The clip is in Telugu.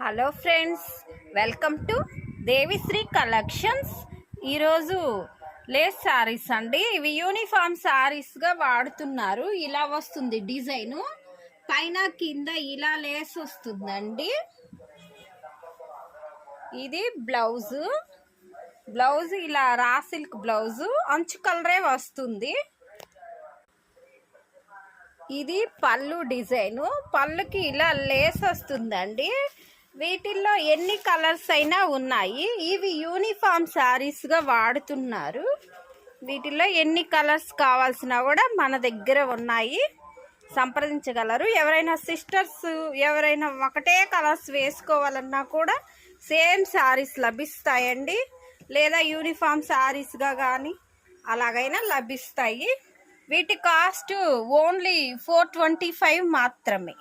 Hello friends, welcome to Devishri collections. ఈరోజు లేస్ శారీస్ అండి. ఇవి యూనిఫామ్ శారీస్గా వాడుతున్నారు. ఇలా వస్తుంది డిజైను, పైన కింద ఇలా లేస్ వస్తుందండి. ఇది బ్లౌజ్ ఇలా రా సిల్క్ బ్లౌజు, అంచు కలరే వస్తుంది. ఇది పళ్ళు డిజైను, పళ్ళుకి ఇలా లేస్ వస్తుందండి. వీటిల్లో ఎన్ని కలర్స్ అయినా ఉన్నాయి. ఇవి యూనిఫామ్ శారీస్గా వాడుతున్నారు. వీటిల్లో ఎన్ని కలర్స్ కావాల్సినా కూడా మన దగ్గర ఉన్నాయి, సంప్రదించగలరు. ఎవరైనా సిస్టర్స్ ఎవరైనా ఒకటే కలర్స్ వేసుకోవాలన్నా కూడా సేమ్ శారీస్ లభిస్తాయండి. లేదా యూనిఫామ్ శారీస్గా కానీ అలాగైనా లభిస్తాయి. వీటి కాస్ట్ ఓన్లీ 425 మాత్రమే.